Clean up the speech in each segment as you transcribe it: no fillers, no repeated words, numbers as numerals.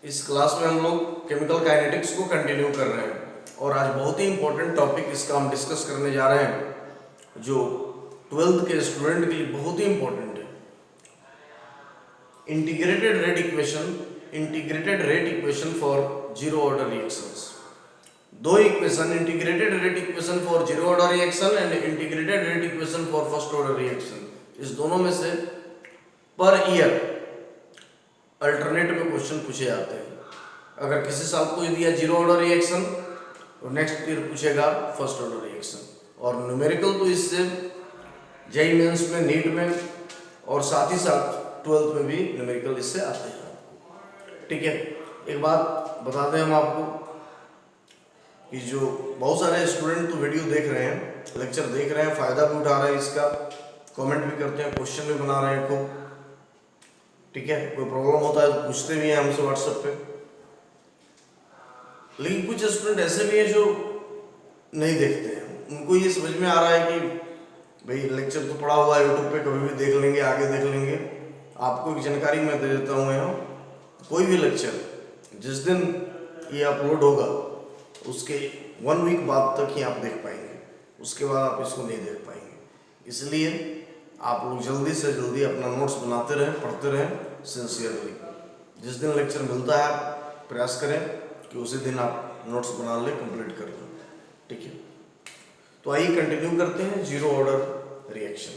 इस क्लास में हम लोग केमिकल काइनेटिक्स को कंटिन्यू कर रहे हैं और आज बहुत ही इंपॉर्टेंट टॉपिक इसका हम डिस्कस करने जा रहे हैं जो 12th के स्टूडेंट के लिए बहुत ही इंपॉर्टेंट है। Integrated rate equation for zero order reactions. दो equation, integrated rate equation for zero order reaction and integrated rate equation for first order reaction, इस दोनों में से पर ईयर अल्टरनेट में क्वेश्चन पूछे जाते हैं। अगर किसी साल को दिया जीरो ऑर्डर रिएक्शन तो नेक्स्ट ईयर पूछेगा फर्स्ट ऑर्डर रिएक्शन। और न्यूमेरिकल तो इससे जेईई मेंस में, नीट में और साथ ही साथ 12th में भी न्यूमेरिकल इससे आते हैं आपको। ठीक है, एक बात बताते हैं हम आपको कि जो बहुत सारे स्टूडेंट तो वीडियो देख रहे हैं, लेक्चर देख रहे हैं, फ़ायदा भी उठा रहे हैं इसका, कमेंट भी करते हैं, क्वेश्चन भी बना रहे हैं खूब। ठीक है, कोई प्रॉब्लम होता है तो पूछते भी हैं हमसे व्हाट्सएप पे। लेकिन कुछ स्टूडेंट ऐसे भी हैं जो नहीं देखते हैं, उनको ये समझ में आ रहा है कि भाई लेक्चर तो पड़ा हुआ है यूट्यूब पे, कभी भी देख लेंगे, आगे देख लेंगे। आपको एक जानकारी मैं दे देता हूँ यहाँ, कोई भी लेक्चर जिस दिन ये अपलोड होगा उसके 1 वीक बाद तक ही आप देख पाएंगे, उसके बाद आप इसको नहीं देख पाएंगे। इसलिए आप लोग जल्दी से जल्दी अपना नोट्स बनाते रहें, पढ़ते रहें सिंसियरली। जिस दिन लेक्चर मिलता है प्रयास करें कि उसी दिन आप नोट्स बना लें, कंप्लीट कर लें। ठीक है, तो आइए कंटिन्यू करते हैं जीरो ऑर्डर रिएक्शन।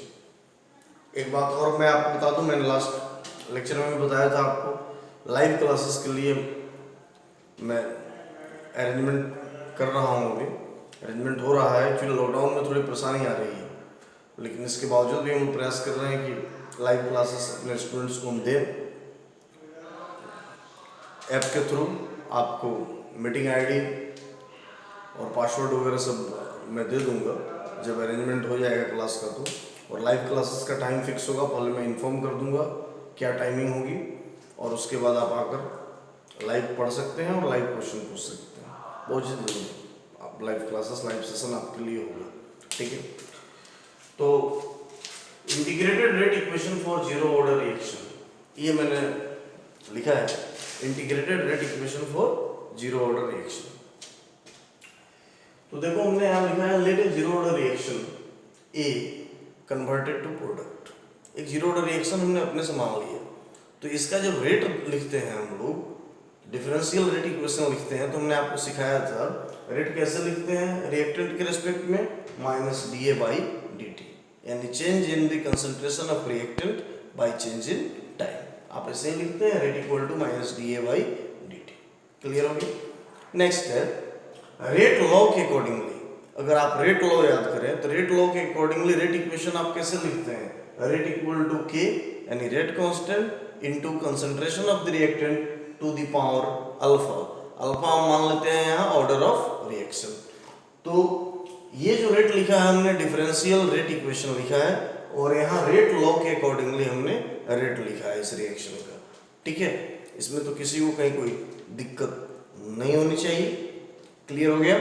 एक बात और मैं आपको बता दूं, मैंने लास्ट लेक्चर में भी बताया था आपको, लाइव क्लासेस के लिए मैं अरेंजमेंट कर रहा हूँ। अभी अरेंजमेंट हो रहा है, एक्चुअली लॉकडाउन में थोड़ी परेशानी आ रही है, लेकिन इसके बावजूद भी हम प्रयास कर रहे हैं कि लाइव क्लासेस अपने स्टूडेंट्स को हम दें। ऐप के थ्रू आपको मीटिंग आईडी और पासवर्ड वगैरह सब मैं दे दूंगा जब अरेंजमेंट हो जाएगा क्लास का। तो और लाइव क्लासेस का टाइम फिक्स होगा, पहले मैं इन्फॉर्म कर दूंगा क्या टाइमिंग होगी, और उसके बाद आप आकर लाइव पढ़ सकते हैं और लाइव क्वेश्चन पूछ सकते हैं। बहुत जल्दी आप लाइव क्लासेस, लाइव सेशन आपके लिए होगा। ठीक है, तो integrated rate equation for zero order reaction, ये मैंने लिखा है, integrated rate equation for zero order reaction. तो देखो हमने यहाँ लिखा है let A zero order reaction A converted to product. एक जीरो ऑर्डर रिएक्शन हमने अपने से मान लिया, तो इसका जब रेट लिखते हैं हम लोग, डिफरेंशियल रेट इक्वेशन लिखते हैं, तो हमने आपको सिखाया था रेट कैसे लिखते हैं रिएक्टेंट के रेस्पेक्ट में, minus D A by D T, यानी change in the concentration of reactant by change in time. आप ऐसे ही लिखते हैं, rate equal to minus D A by D T. Clear हो गया। नेक्स्ट है रेट लॉ के अकॉर्डिंगली। अगर आप रेट लॉ याद करें तो रेट लॉ के अकॉर्डिंगली रेट इक्वेशन आप कैसे लिखते हैं, रेट इक्वल टू के यानी rate constant into concentration of the reactant to the power alpha. Alpha हम मान लेते हैं यहाँ ऑर्डर ऑफ रिएक्शन। तो ये जो रेट लिखा है हमने डिफरेंशियल रेट इक्वेशन लिखा है, और यहाँ रेट लॉ के अकॉर्डिंगली हमने रेट लिखा है इस रिएक्शन का। ठीक है, इसमें तो किसी को कहीं कोई दिक्कत नहीं होनी चाहिए। क्लियर हो गया।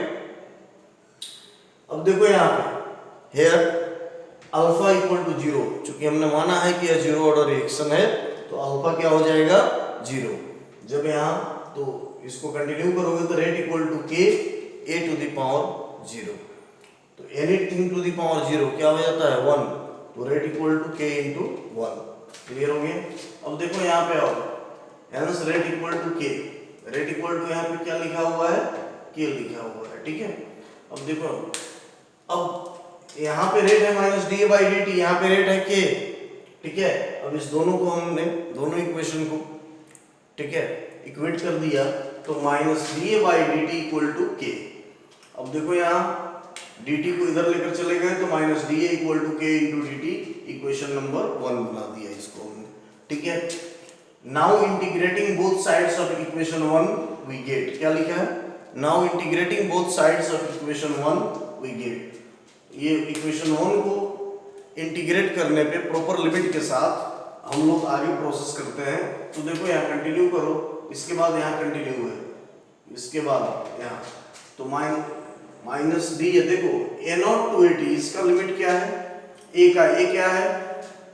अब देखो यहाँ पे here alpha equal to zero, चूंकि हमने माना है कि यह जीरो ऑर्डर रिएक्शन है तो अल्फा क्या हो जाएगा, जीरो। जब यहाँ तो इसको कंटिन्यू करोगे तो rate equal to K A to the power zero, तो anything to the power zero क्या हो जाता है, 1, तो rate equal to K into 1। Clear हो गया। अब देखो यहाँ पे आओ, hence rate equal to K, rate equal to यहाँ पे क्या लिखा हुआ है, के लिखा हुआ है। ठीक है, अब देखो, अब यहाँ पे रेट है minus D A by D T, यहाँ पे रेट है के। ठीक है, अब इस दोनों को हमने, दोनों इक्वेशन को, ठीक है, इक्वेट कर दिया, तो minus D A by D T equal to K. अब देखो यहाँ डी टी को इधर लेकर चले गए तो minus D A equal to K into D T, equation number 1 बना दिया इसको हमने। ठीक है, now integrating both sides of equation 1 we get, क्या लिखा है, now integrating both sides of equation 1 we get. ये इक्वेशन 1 को इंटीग्रेट करने पे प्रॉपर लिमिट के साथ हम लोग आगे प्रोसेस करते हैं। तो देखो यहाँ कंटिन्यू करो, इसके बाद यहाँ कंटिन्यू है, इसके बाद यहाँ तो माइनस डी है। देखो ए नॉट टू 80, इसका लिमिट क्या है, ए का, ए क्या है,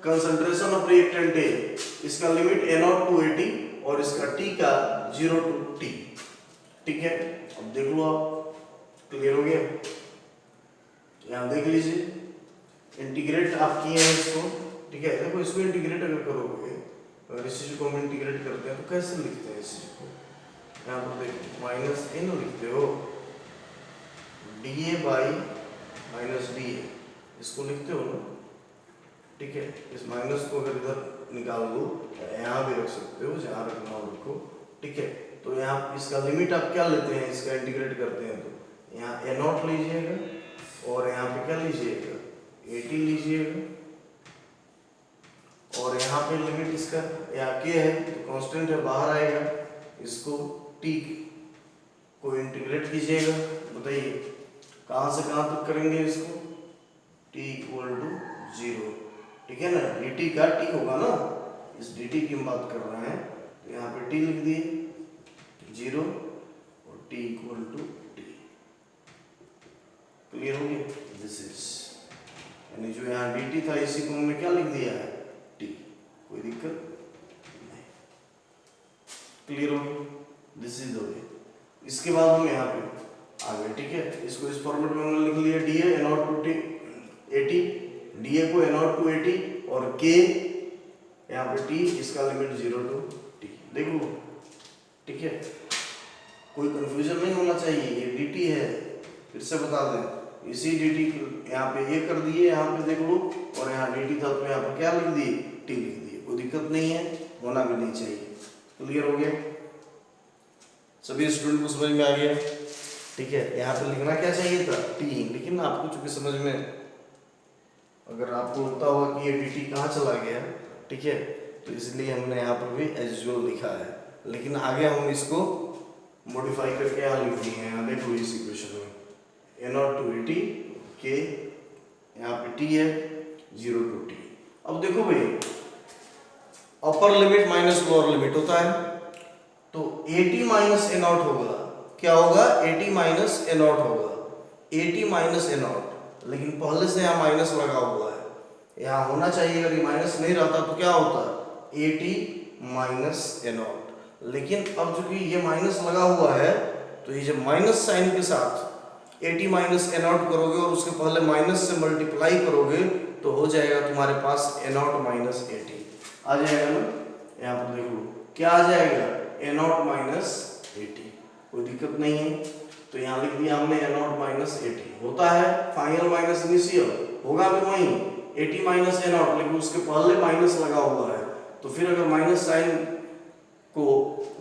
कंसंट्रेशन ऑफ रिएक्टेंट ए, इसका लिमिट ए नॉट टू 80 और इसका t का 0 to t। ठीक है, अब देख लो आप, क्लियर हो गया? यहाँ देख लीजिए, इंटीग्रेट आप किए हैं इसको। ठीक है, देखो इसको इंटीग्रेट अगर करोगे, अगर इस चीज को हम इंटीग्रेट करते हैं तो कैसे लिखते हैं इस चीज को? यहाँ पर देखो माइनस इन लिखते हो, dA बाई माइनस dA, इसको लिखते हो ना। ठीक है, इस माइनस को अगर इधर निकाल दो, यहाँ भी रख सकते हो, जहाँ रखना हो रखो। ठीक है, तो यहाँ इसका लिमिट आप क्या लेते हैं, इसका इंटीग्रेट करते हैं तो यहाँ a0 लीजिएगा और यहाँ पे क्या लीजिएगा, at लीजिएगा, और यहाँ पे लिमिट इसका यहाँ k है तो कांस्टेंट है, बाहर आएगा। इसको t को इंटीग्रेट कीजिएगा, बताइए कहाँ से कहाँ तक करेंगे इसको, t इक्वल टू 0। ठीक है ना, dt का t होगा ना, इस dt की हम बात कर रहे हैं, तो यहाँ पे t लिख दिए 0 और t equal to t। Clear हो गया? दिस इज, यानी जो यहाँ dt था इसी को हमने क्या लिख दिया है, t। कोई दिक्कत नहीं, क्लियर हो गया? दिस इज हो गया। इसके बाद हम यहाँ पे आ गए। ठीक है, इसको इस फॉर्मेट में हमने लिख लिया, dA a0 to t 80, dA को a0 to 80 और k यहाँ पे t, इसका लिमिट 0 to t। देख लो, ठीक है, कोई कंफ्यूजन नहीं होना चाहिए। ये dt है, फिर से बता दें, इसी dt यहाँ पे ये कर दिए, यहाँ पे देख लो, और यहाँ dt था तो यहाँ पे क्या लिख दिए, t लिख दिए। कोई दिक्कत नहीं है, होना भी नहीं चाहिए। क्लियर हो गया? सभी स्टूडेंट को समझ में आ गया? ठीक है, यहाँ पे लिखना क्या चाहिए था, t, लेकिन आपको चूंकि समझ में, अगर आपको लगता होगा कि ये dt कहाँ चला गया, ठीक है, तो इसलिए हमने यहाँ पर भी एज यूजुअल लिखा है, लेकिन आगे हम इसको मॉडिफाई करके यहाँ लिख दिए हैं। यहाँ देखो इस इक्वेशन में a0 to 80 k, यहाँ पे t है 0 to t। अब देखो भाई, upper limit minus lower limit होता है, तो 80 माइनस a0 होगा, क्या होगा, 80 माइनस a0 होगा, 80 माइनस a0, लेकिन पहले से यहाँ माइनस लगा हुआ है, यहाँ होना चाहिए, अगर ये माइनस नहीं रहता तो क्या होता, 80 माइनस a0, लेकिन अब चूंकि ये माइनस लगा हुआ है, तो ये जब माइनस साइन के साथ 80 माइनस a0 करोगे और उसके पहले माइनस से मल्टीप्लाई करोगे, तो हो जाएगा तुम्हारे पास a0 माइनस 80 आ जाएगा ना। यहाँ पर देख लो क्या आ जाएगा, a0 माइनस 80। कोई दिक्कत नहीं है, तो यहाँ लिख दिया हमने a0 माइनस 80। होता है फाइनल माइनस इनिशियल, होगा भी वहीं 80 माइनस a0, लेकिन उसके पहले माइनस लगा हुआ है, तो फिर अगर माइनस साइन को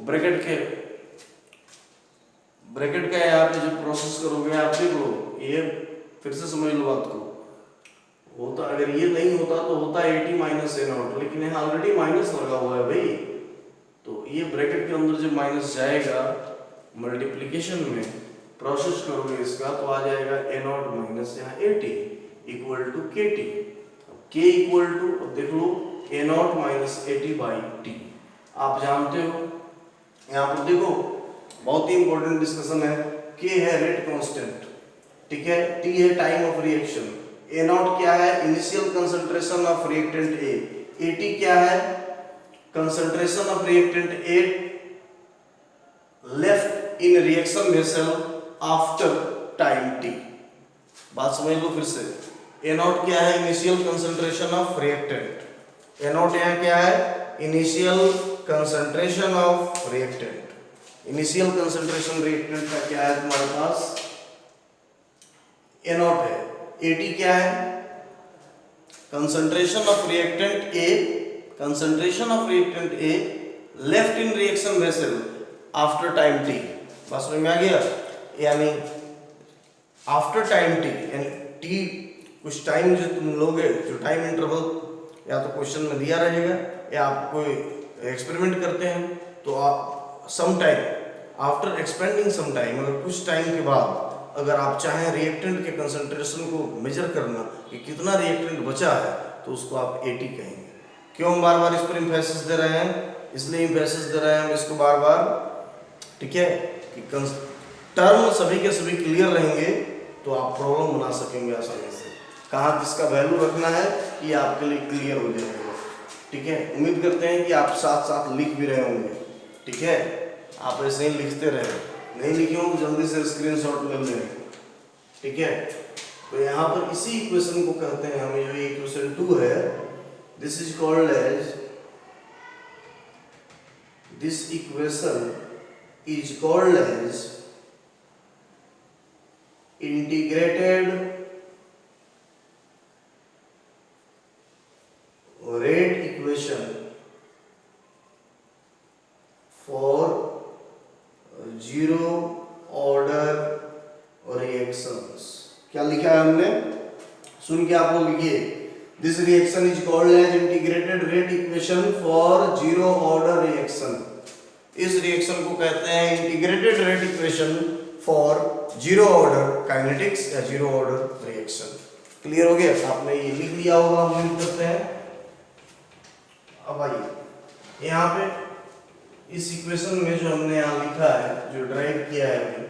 ब्रैकेट का यहाँ पे जो प्रोसेस करोगे, आप देख लो, ये फिर से समझ लो बात को, होता अगर ये नहीं होता तो होता 80 माइनस a0, लेकिन यहाँ ऑलरेडी माइनस लगा हुआ है भाई, तो ये ब्रैकेट के अंदर जब माइनस जाएगा, मल्टीप्लिकेशन में प्रोसेस करोगे इसका, तो आ जाएगा a0 माइनस यहाँ 80 equal to kt। k equal to, अब देख लो, a0 माइनस 80 बाई t। आप जानते हो, यहाँ पर देखो बहुत ही इंपॉर्टेंट डिस्कशन है, k है रेट कांस्टेंट, ठीक है, t है टाइम ऑफ रिएक्शन, a0 क्या है, initial concentration of reactant A, at क्या है, concentration of reactant A left in reaction vessel after time t। बात समझ लो फिर से, a0 क्या है, initial concentration of reactant, a0 यहाँ क्या है, initial concentration of reactant, initial concentration reactant का क्या है तुम्हारे पास, a0 है, at क्या है, concentration of reactant A, concentration of reactant A left in reaction vessel after time t। बस समझ में आ गया, यानी आफ्टर टाइम t, यानी t कुछ टाइम जो तुम लोगे, जो टाइम इंटरवल या तो क्वेश्चन में दिया रहेगा या आप कोई एक्सपेरिमेंट करते हैं, तो आप some time after expending some time, अगर कुछ टाइम के बाद अगर आप चाहें रिएक्टेंट के कंसंट्रेशन को मेजर करना कि कितना रिएक्टेंट बचा है, तो उसको आप AT कहेंगे। क्यों हम बार बार इस पर इम्फेसिस दे रहे हैं, इसलिए इम्फेसिस दे रहे हैं हम इसको बार बार, ठीक है, कि टर्म सभी के सभी क्लियर रहेंगे तो आप प्रॉब्लम बना सकेंगे आसानी से, कहाँ किसका वैल्यू रखना है ये आपके लिए क्लियर हो जाएगा। ठीक है, उम्मीद करते हैं कि आप साथ साथ लिख भी रहे होंगे। ठीक है, आप ऐसे ही लिखते रहे, नहीं लिखे हो तो जल्दी से स्क्रीनशॉट ले लें, ठीक है। तो यहाँ पर इसी इक्वेशन को कहते हैं हमें, जो इक्वेशन 2 है, this is called as, this equation is called as integrated rate equation for zero order reactions। क्या लिखा है हमने, सुन के आप लोग लिखिए, this reaction is called as integrated rate equation for zero order reaction. इस रिएक्शन को कहते हैं integrated rate equation for zero order kinetics या जीरो ऑर्डर रिएक्शन। क्लियर हो गया, आपने ये लिख लिया होगा, हम लिख करते हैं। अब आइए यहाँ पे इस इक्वेशन में जो हमने यहाँ लिखा है, जो ड्राइव किया है अभी,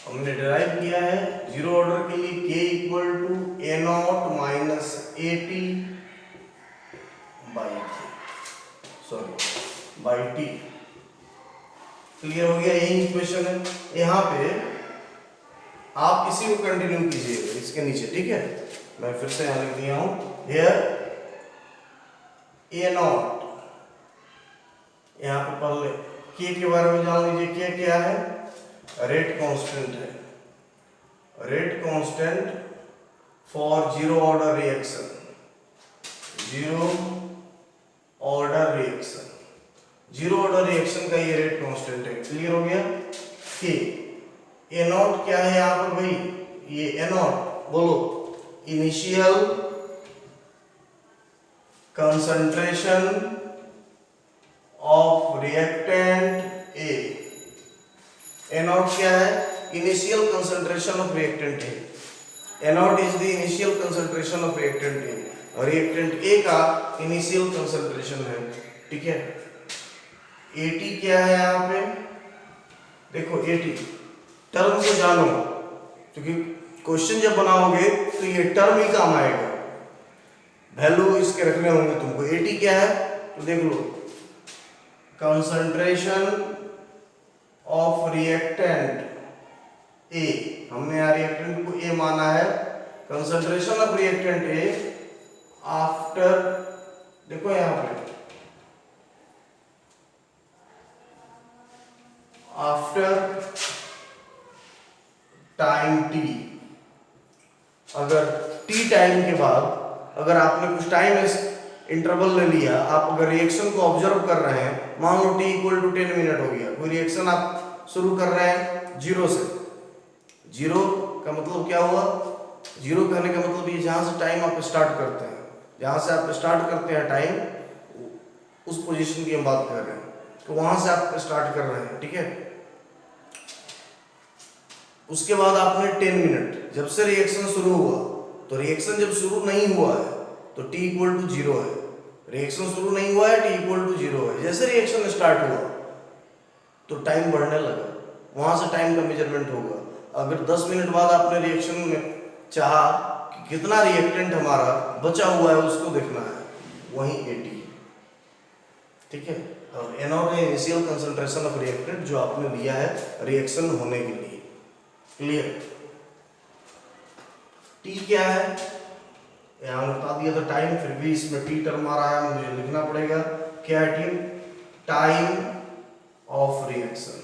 हमने ड्राइव किया है जीरो ऑर्डर के लिए k equal to a0 minus at by T. Clear हो गया, यही इक्वेशन है। यहाँ पे आप इसी को कंटिन्यू कीजिएगा इसके नीचे, ठीक है। मैं फिर से यहाँ लिख दिया हूँ, हियर a0, यहाँ पे पहले k के बारे में जान लीजिए, k क्या है, रेट कांस्टेंट है, rate constant for zero order reaction, zero order reaction, zero order reaction का ये रेट कांस्टेंट है। क्लियर हो गया। के a0 क्या है यहाँ पर भाई, ये a0 बोलो, initial concentration of reactant A। a0 क्या है, initial concentration of reactant A। a0 is the initial concentration of reactant A, और रिएक्टेंट A का इनिशियल कंसंट्रेशन है, ठीक है। AT क्या है यहाँ पे, देखो AT टर्म को जानो, क्योंकि क्वेश्चन जब बनाओगे तो ये टर्म ही काम आएगा, वैल्यू इसके रखने होंगे तुमको। AT क्या है तो देख लो, कंसंट्रेशन ऑफ रिएक्टेंट A, हमने यहाँ रिएक्टेंट को A माना है, concentration of reactant A after, देखो यहाँ पे आफ्टर टाइम t, अगर t टाइम के बाद अगर आपने कुछ टाइम इंटरवल ले लिया, आप अगर रिएक्शन को ऑब्जर्व कर रहे हैं, मान लो t इक्वल टू 10 मिनट हो गया, कोई रिएक्शन आप शुरू कर रहे हैं जीरो से। जीरो का मतलब क्या हुआ, जीरो कहने का मतलब ये जहां से टाइम आप स्टार्ट करते हैं, जहां से आप स्टार्ट करते हैं टाइम, उस पोजीशन की हम बात कर रहे हैं, तो वहां से आप स्टार्ट कर रहे हैं, ठीक है। उसके बाद आपने 10 मिनट, जब से रिएक्शन शुरू हुआ, तो रिएक्शन जब शुरू नहीं हुआ है तो t इक्वल टू 0 है, रिएक्शन शुरू नहीं हुआ है, t इक्वल टू 0 है। जैसे रिएक्शन स्टार्ट हुआ तो टाइम बढ़ने लगा, वहां से टाइम का मेजरमेंट होगा। अगर 10 मिनट बाद आपने रिएक्शन में चाहा कि कितना रिएक्टेंट हमारा बचा हुआ है उसको देखना है, वही AT, ठीक है। और n0 है इनिशियल कंसंट्रेशन ऑफ रिएक्टेंट जो आपने लिया है रिएक्शन होने के लिए। क्लियर। t क्या है, यहाँ बता दिया था टाइम, फिर भी इसमें t टर्म आ रहा है, मुझे लिखना पड़ेगा। क्या है t, टाइम ऑफ रिएक्शन,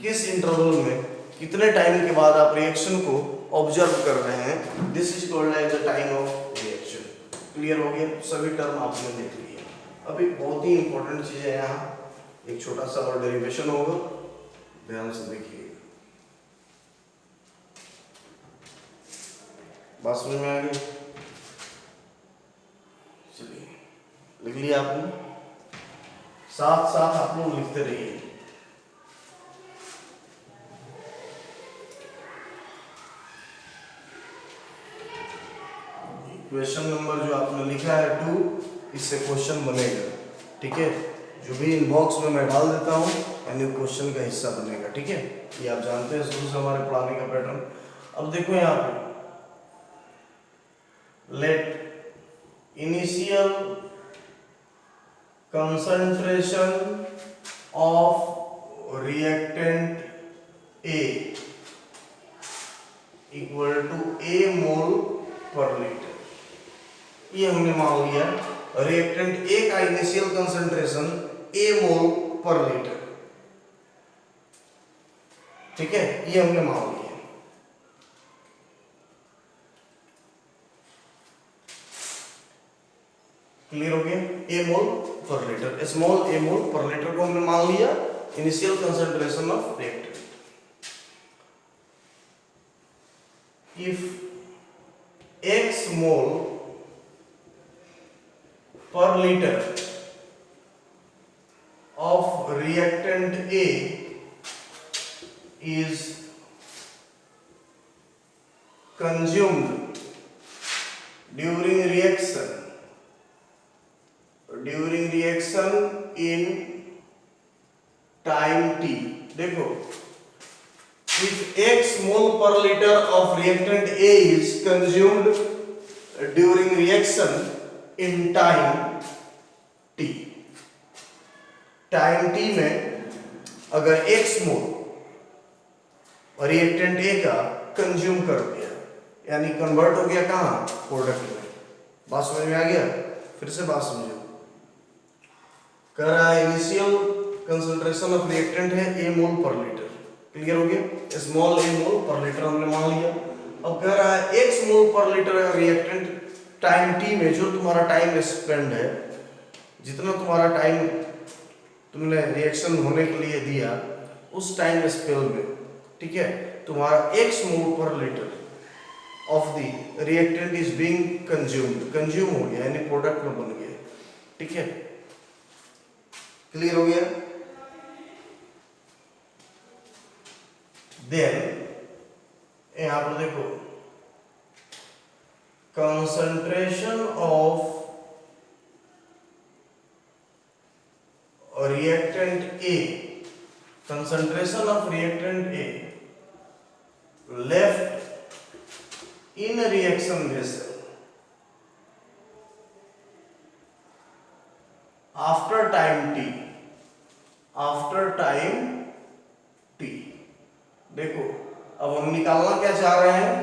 किस इंटरवल में कितने टाइम के बाद आप रिएक्शन को ऑब्जर्व कर रहे हैं, this is called as the time of reaction. Clear हो गया, सभी टर्म आपने देख लिया। अभी बहुत ही इंपॉर्टेंट चीज है, यहाँ एक छोटा सा और डेरिवेशन होगा, ध्यान से देखिए, बात समझ में आ गई। चलिए लिख लिया आपने, साथ साथ आप लोग लिखते रहिए। क्वेश्चन नंबर जो आपने लिखा है 2, इससे क्वेश्चन बनेगा, ठीक है। जो भी इनबॉक्स में मैं डाल देता हूँ यानी क्वेश्चन का हिस्सा बनेगा, ठीक है। ये आप जानते हैं शुरू से हमारे पढ़ाने का पैटर्न। अब देखो यहाँ पे let initial concentration of reactant A equal to A mole per litre. ये हमने मान लिया रिएक्टेंट ए का initial concentration A mole per litre, ठीक है, ये हमने मान लिया। क्लियर हो गया? ए मोल पर लीटर, स्मॉल ए मोल पर लीटर को हमने मान लिया initial concentration of reactant. If x mole per liter of reactant A is consumed during reaction in time t। देखो, if x mole per liter of reactant A is consumed during reaction in time t, time t में अगर x mole reactant A का consume कर दिया यानी convert हो गया कहाँ, प्रोडक्ट में। बात समझ में आ गया? फिर से बात समझो। कह रहा है इनिशियल कंसंट्रेशन ऑफ रिएक्टेंट है a mole per litre, clear हो गया? Small a mole per litre हमने मान लिया। अब कह रहा है x मोल per litre reactant time t में जो तुम्हारा टाइम स्पेंड है, जितना तुम्हारा टाइम तुमने रिएक्शन होने के लिए दिया उस टाइम स्पेल में, ठीक है, तुम्हारा x mole per litre of the reactant is being consumed, consume हो गया यानी प्रोडक्ट में बन गया, ठीक है। क्लियर हो गया? देन यहां पर देखो concentration of reactant A, concentration of reactant A left in a reaction vessel after time t, देखो अब हम निकालना क्या चाह रहे हैं,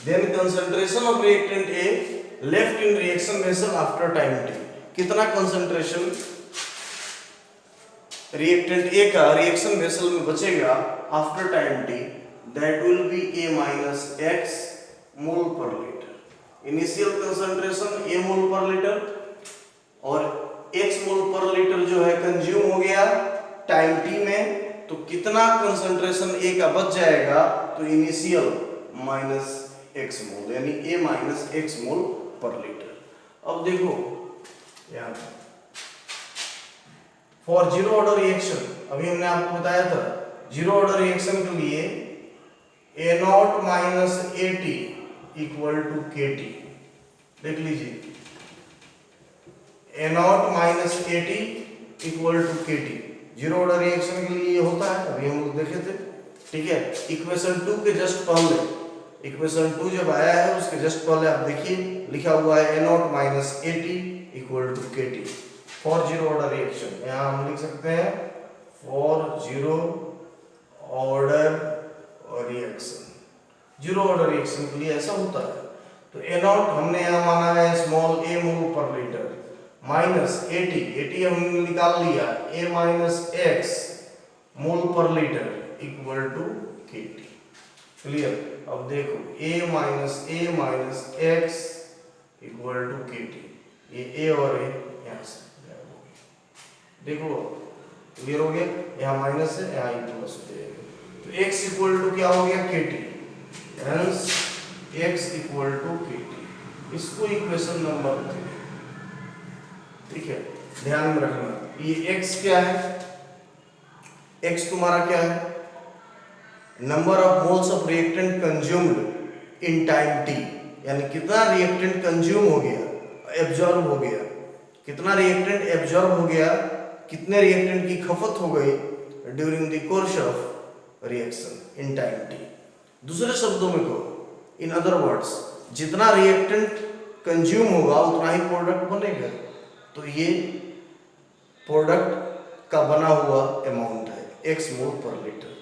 then concentration of reactant A left in reaction vessel after time t, कितना कंसंट्रेशन रिएक्टेंट ए का रिएक्शन वेसल में बचेगा after time T, that will be A minus X mole per litre. Initial concentration A mole per litre और x mole per litre जो है consume हो गया time T में, तो कितना कंसंट्रेशन ए का बच जाएगा, तो इनिशियल माइनस एक्स मोल यानी ए minus X mole per litre. अब देखो यहाँ फॉर जीरो ऑर्डर रिएक्शन, अभी हमने आपको बताया था जीरो ऑर्डर रिएक्शन के लिए A naught minus A T equal to K T, देख लीजिए A naught minus A T equal to K T, zero order reaction के लिए ये होता है, अभी हम लोग देखे थे, ठीक है। इक्वेशन 2 के जस्ट पहले, इक्वेशन 2 जब आया है उसके जस्ट पहले आप देखिए लिखा हुआ है A naught minus A T equal to K T for zero order reaction. यहाँ हम लिख सकते हैं for zero order reaction, zero order reaction के लिए ऐसा होता है। तो ए नॉट हमने यहाँ माना है small A mole per litre minus A T हमने निकाल लिया ए minus X mole per litre equal to K T, clear. अब देखो ए minus x equal to K T, ये ए और ए यहाँ से देखो क्लियर हो गया, यहाँ माइनस है यहाँ प्लस हो जाएगा, तो x इक्वल टू क्या हो गया K T, hence x equal to K T, इसको इक्वेशन नंबर 3, ठीक है, ध्यान में रखना। ये x क्या है, x तुम्हारा क्या है, number of moles of reactant consumed in time t, यानी कितना रिएक्टेंट कंज्यूम हो गया, एब्जॉर्ब हो गया, कितना रिएक्टेंट एब्जॉर्ब हो गया कितने रिएक्टेंट की खपत हो गई during the course of reaction in time T. दूसरे शब्दों में कहो, इन अदर वर्ड्स, जितना रिएक्टेंट कंज्यूम होगा उतना ही प्रोडक्ट बनेगा। तो ये प्रोडक्ट का बना हुआ अमाउंट है x मोल पर लीटर।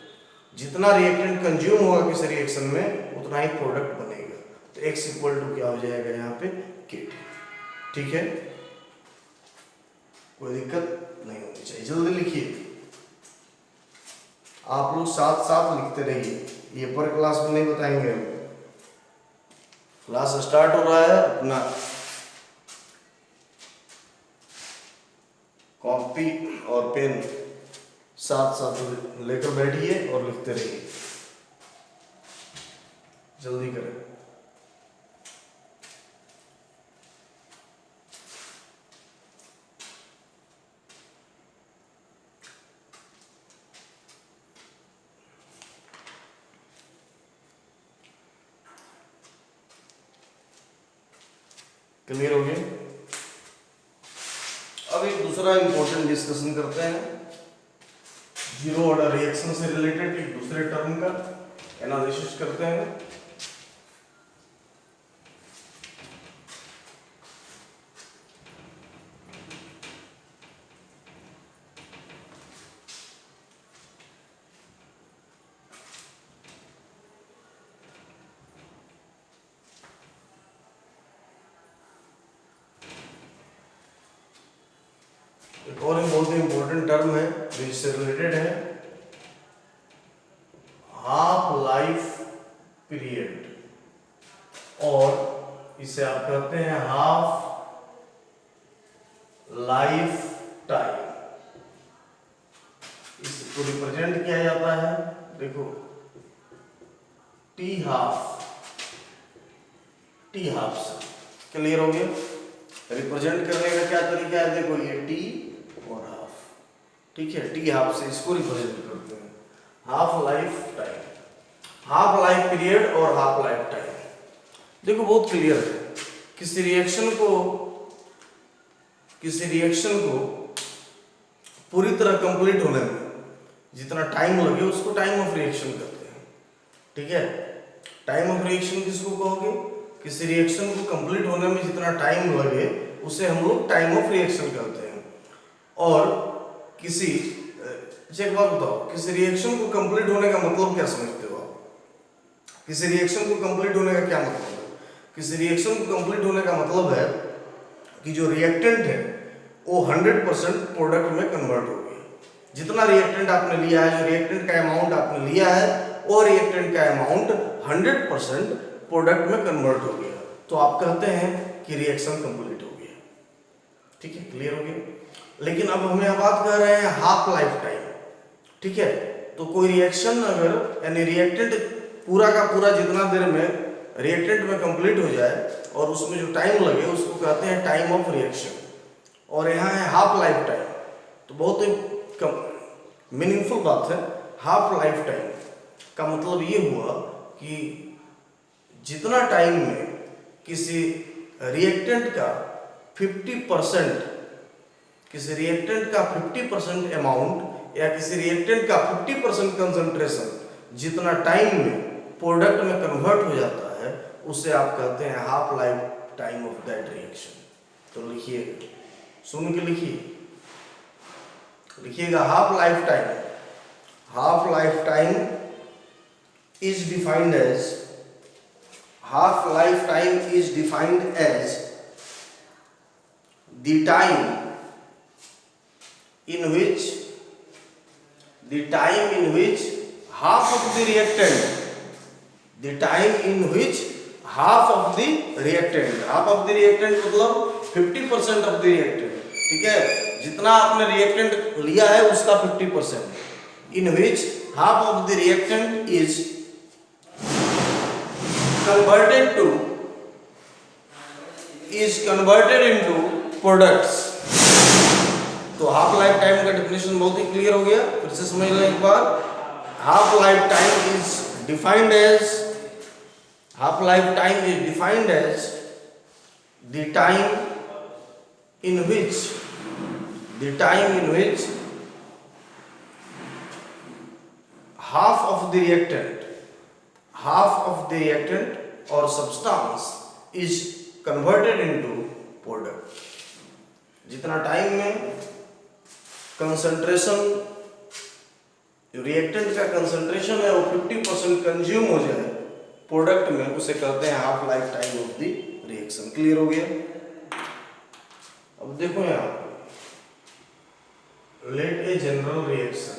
जितना रिएक्टेंट कंज्यूम होगा किसी रिएक्शन में उतना ही प्रोडक्ट बनेगा। तो x इक्वल टू क्या हो जाएगा यहाँ पे kT। ठीक है, कोई दिक्कत नहीं होनी चाहिए। जल्दी लिखिए, आप लोग साथ साथ लिखते रहिए, ये पर क्लास में नहीं बताएंगे हम। क्लास स्टार्ट हो रहा है, अपना कॉपी और पेन साथ साथ लेकर बैठिए और लिखते रहिए। जल्दी करें। क्लियर हो गया? अब एक दूसरा इंपॉर्टेंट डिस्कशन करते हैं, जीरो ऑर्डर रिएक्शन से रिलेटेड एक दूसरे टर्म का एनालिसिस करते हैं। एक और बहुत ही इंपॉर्टेंट टर्म है जो इससे रिलेटेड है, हाफ लाइफ पीरियड, और इसे आप कहते हैं हाफ लाइफ टाइम। इसको रिप्रेजेंट किया जाता है, देखो टी हाफ से। क्लियर हो गया? रिप्रेजेंट करने का क्या तरीका है, देखो ये टी और हाफ, ठीक है, टी हाफ से इसको रिप्रेजेंट करते हैं। Half life time, half life period और हाफ लाइफ टाइम। देखो बहुत क्लियर है, किसी रिएक्शन को पूरी तरह कंप्लीट होने में जितना टाइम लगे उसको टाइम ऑफ रिएक्शन कहते हैं। ठीक है, टाइम ऑफ रिएक्शन किसको कहोगे? किसी रिएक्शन को कंप्लीट होने में जितना टाइम लगे उसे हम लोग टाइम ऑफ रिएक्शन कहते हैं। और किसी एक बात बताओ, किसी रिएक्शन को कंप्लीट होने का मतलब क्या समझते हो आप? किसी रिएक्शन को कंप्लीट होने का क्या मतलब है? किसी रिएक्शन को कंप्लीट होने का मतलब है कि जो रिएक्टेंट है वो 100% प्रोडक्ट में कन्वर्ट हो गया। जितना रिएक्टेंट आपने लिया है, जो रिएक्टेंट का अमाउंट आपने लिया है, वो रिएक्टेंट का अमाउंट 100% प्रोडक्ट में कन्वर्ट हो गया, तो आप कहते हैं कि रिएक्शन कंप्लीट हो गया। ठीक है, क्लियर हो गया? लेकिन अब हम यहाँ बात कर रहे हैं हाफ लाइफ टाइम। ठीक है, तो कोई रिएक्शन अगर यानी रिएक्टेंट पूरा का पूरा जितना देर में रिएक्टेंट में कंप्लीट हो जाए और उसमें जो टाइम लगे उसको कहते हैं टाइम ऑफ रिएक्शन, और यहाँ है हाफ लाइफ टाइम। तो बहुत ही मीनिंगफुल बात है। हाफ लाइफ टाइम का मतलब ये हुआ कि जितना टाइम में किसी रिएक्टेंट का 50% किसी रिएक्टेंट का 50% अमाउंट या किसी रिएक्टेंट का 50% कंसंट्रेशन जितना टाइम में प्रोडक्ट में कन्वर्ट हो जाता है उसे आप कहते हैं half life time of that reaction. तो लिखिए, सुन के लिखिएगा half life time is defined as half life time is defined as the time in which half of the reactant मतलब 50% of the reactant। ठीक है, जितना आपने रिएक्टेंट लिया है उसका 50%, in which half of the reactant is converted into products। तो half life time का डेफिनेशन बहुत ही क्लियर हो गया, फिर से समझ लें एक बार। Half life time is defined as the time in which the time in which half of the reactant or substance is converted into product. जितना टाइम में कंसंट्रेशन, जो रिएक्टेंट का कंसंट्रेशन है वो 50% कंज्यूम हो जाए प्रोडक्ट में, उसे कहते हैं half life time of the reaction. Clear हो गया? अब देखो यहाँ let A general reaction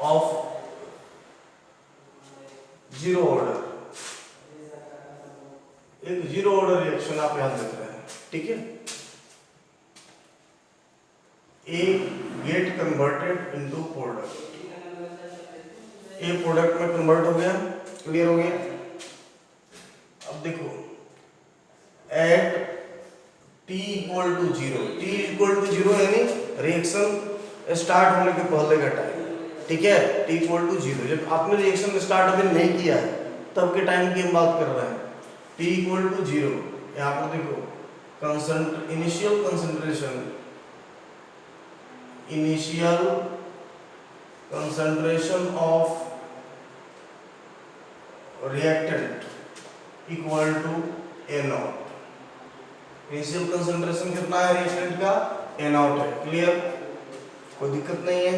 of zero order, एक जीरो ऑर्डर रिएक्शन आप यहां देख रहे हैं, ठीक है। A get converted into product, A product में कन्वर्ट हो गया। क्लियर हो गया? अब देखो at T equal to zero, T equal to zero यानी रिएक्शन स्टार्ट होने के पहले का टाइम, ठीक है। टी इक्वल टू जीरो, जब आपने रिएक्शन स्टार्ट अभी नहीं किया है तब के टाइम की हम बात कर रहे हैं। टी इक्वल टू जीरो, यहाँ पर देखो initial concentration of reactant equal to A naught. Initial concentration कितना है रिएक्टेंट का? ए नॉट है। क्लियर? कोई दिक्कत नहीं है।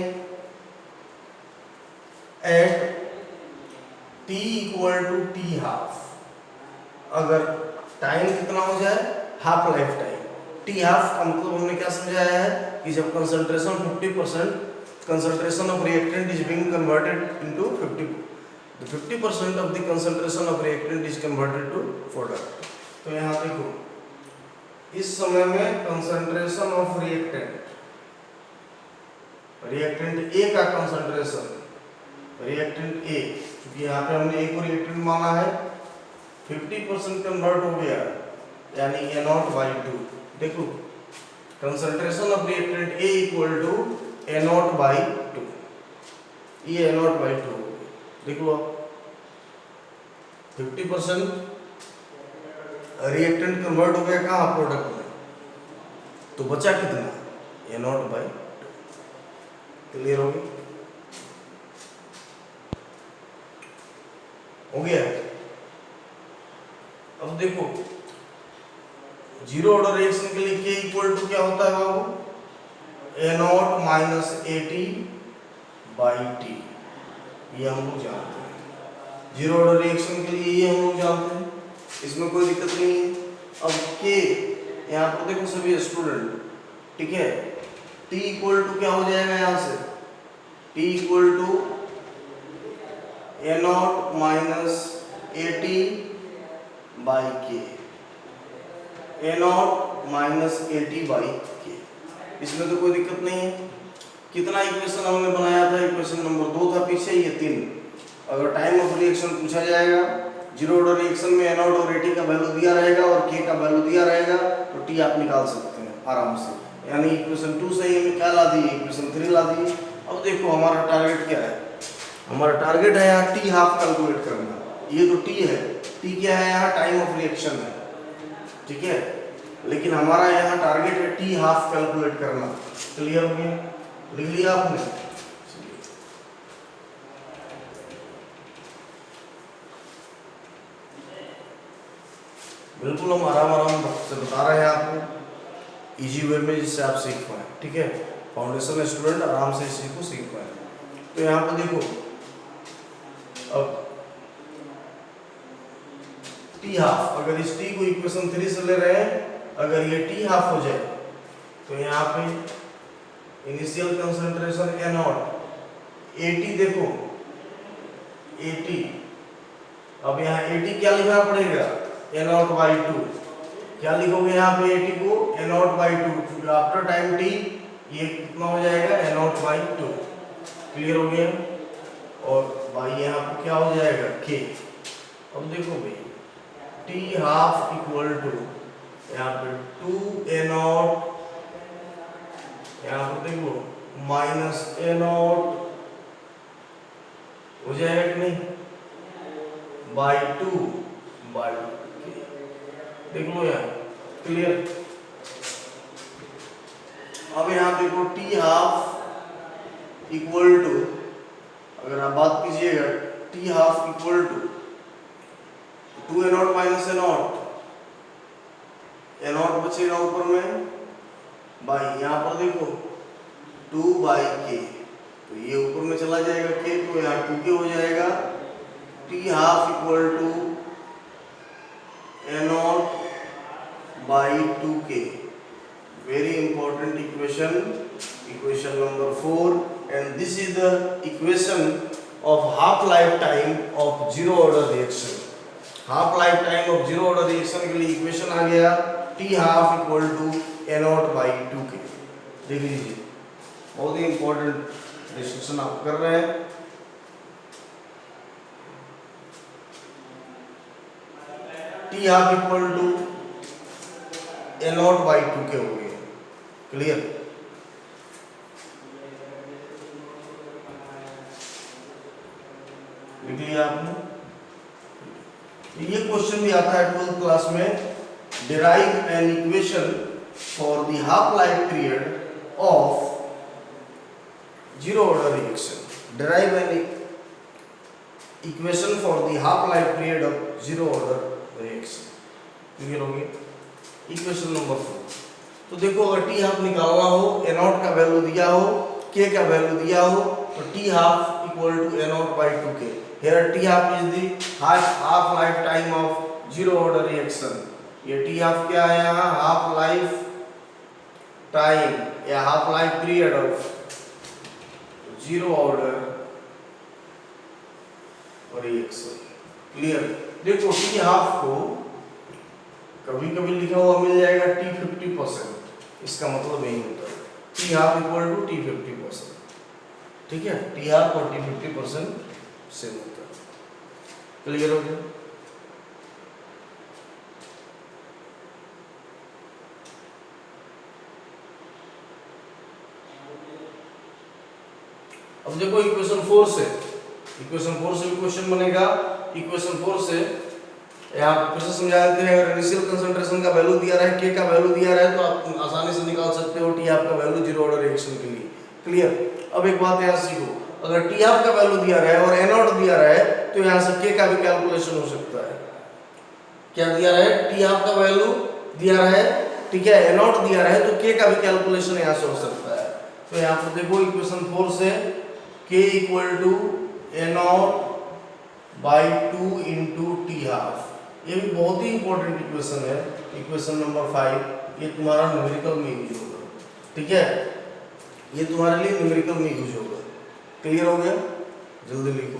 At T equal to T half, अगर टाइम कितना हो जाए? Half life time. T half का मतलब हमने क्या समझाया है कि जब concentration 50%, concentration of reactant is being converted into 50% of the concentration of reactant is converted to product. तो यहाँ देखो इस समय में कंसंट्रेशन ऑफ रिएक्टेंट ए का कंसंट्रेशन, रिएक्टेंट ए, क्योंकि यहाँ पे हमने ए को रिएक्टेंट माना है, 50% कन्वर्ट हो गया यानी A0/2। देखो concentration of reactant A equal to A0/2, ये A0/2 देख लो आप। 50% रिएक्टेंट कन्वर्ट हो गया कहाँ? प्रोडक्ट में, तो बचा कितना? A0/2। क्लियर हो गया? हो गया। अब देखो जीरो ऑर्डर रिएक्शन के लिए K इक्वल टू क्या होता है बाबू? A0 माइनस AT/T, ये हम लोग जानते हैं। जीरो ऑर्डर रिएक्शन के लिए ये हम लोग जानते हैं, इसमें कोई दिक्कत नहीं है। अब K यहाँ पर देखो सभी स्टूडेंट, ठीक है। T इक्वल टू क्या हो जाएगा यहाँ से? T equal to A0 minus AT/K, A0 minus AT/K। इसमें तो कोई दिक्कत नहीं है। कितना इक्वेशन हमने बनाया था? इक्वेशन नंबर 2 था पीछे, ये 3। अगर टाइम ऑफ रिएक्शन पूछा जाएगा, जीरो ऑर्डर रिएक्शन में A0 और AT का वैल्यू दिया रहेगा और K का वैल्यू दिया रहेगा, तो T आप निकाल सकते हैं आराम से। यानी इक्वेशन 2 से ही हमें क्या ला दी? इक्वेशन 3 ला दी। अब देखो हमारा टारगेट क्या है? हमारा टारगेट है यहाँ टी हाफ कैलकुलेट करना। ये तो टी है, टी क्या है यहाँ? टाइम ऑफ रिएक्शन है, ठीक है। लेकिन हमारा यहाँ टारगेट है टी हाफ कैलकुलेट करना। क्लियर हो गया? लिख लिया आपने? बिल्कुल हम आराम से बता रहे हैं आपको, इजी वे में, जिससे आप सीख पाए, ठीक है। फाउंडेशन स्टूडेंट आराम से इसी को सीख पाए। तो यहाँ पर देखो अब टी हाफ, अगर इस टी को इक्वेशन 3 से ले रहे हैं, अगर ये टी हाफ हो जाए तो यहाँ पे इनिशियल कंसंट्रेशन A0, AT देखो AT, अब यहाँ AT क्या लिखना पड़ेगा? A0/2। क्या लिखोगे यहाँ पे AT को? A0/2, क्योंकि आफ्टर टाइम T ये कितना हो जाएगा? A0/2। क्लियर हो गया? और भाई यहाँ पे क्या हो जाएगा? K। अब देखो भाई टी हाफ इक्वल टू यहाँ पे 2A0, यहाँ पर देखो माइनस A0 हो जाएगा कि नहीं? /2/K। देख लो यार, क्लियर? अब यहाँ देखो टी हाफ इक्वल टू, अगर आप बात कीजिएगा T half equal to 2a0 minus a0, a0 बचेगा ऊपर में बाई, यहाँ पर देखो 2/k, तो ये ऊपर में चला जाएगा k, तो यहाँ 2k हो जाएगा। T half equal to a0 by 2k, very important equation, equation number 4, and this is the equation of half life time of zero order reaction. Half life time of zero order reaction के लिए equation आ गया T half equal to a0 by 2k। देख लीजिए, बहुत ही important discussion आप कर रहे हैं। T half equal to a0 by 2k हो गया, क्लियर। लिख लिया आपने। ये क्वेश्चन भी आता है 12th क्लास में, derive an equation for the half life period of zero order reaction. Derive an equation for the half life period of zero order reaction, clear हो गया। इक्वेशन नंबर 4, तो देखो अगर टी हाफ निकालना हो, a0 का value दिया हो, k का वैल्यू दिया हो, तो T half equal to a0 by 2k। Here T half is the half life time of zero order reaction. ये टी हाफ क्या है यहाँ, हाफ लाइफ टाइम या half life period of zero order reaction, clear. देखो T half को कभी कभी लिखा हुआ मिल जाएगा टी 50%, इसका मतलब यही होता है T half equal to T 50%, ठीक है। टी हाफ और टी 50% सेम होता है, क्लियर हो गया। अब देखो इक्वेशन 4 से, इक्वेशन 4 से भी क्वेश्चन बनेगा। इक्वेशन 4 से यहाँ क्वेश्चन समझा देते हैं। अगर इनिशियल कंसंट्रेशन का वैल्यू दिया रहा है, के का वैल्यू दिया रहा है, तो आप आसानी से निकाल सकते हो टी हाफ का वैल्यू जीरो ऑर्डर रिएक्शन के लिए, क्लियर। अब एक बात यहाँ सीखो, अगर टी हाफ का वैल्यू दिया रहा है और a0 दिया रहा है, तो यहाँ से के का भी कैलकुलेशन हो सकता है। क्या दिया रहा है, टी हाफ का वैल्यू दिया रहा है, ठीक है, a0 दिया रहा है, तो के का भी कैलकुलेशन यहाँ से हो सकता है। तो यहाँ पर देखो इक्वेशन 4 से k equal to a0 by 2 into T half, ये भी बहुत ही इंपॉर्टेंट इक्वेशन है। इक्वेशन नंबर 5, ये तुम्हारा न्यूमेरिकल में यूज होगा, ठीक है, ये तुम्हारे लिए न्यूमेरिकल में यूज होगा, क्लियर हो गया। जल्दी लिखो।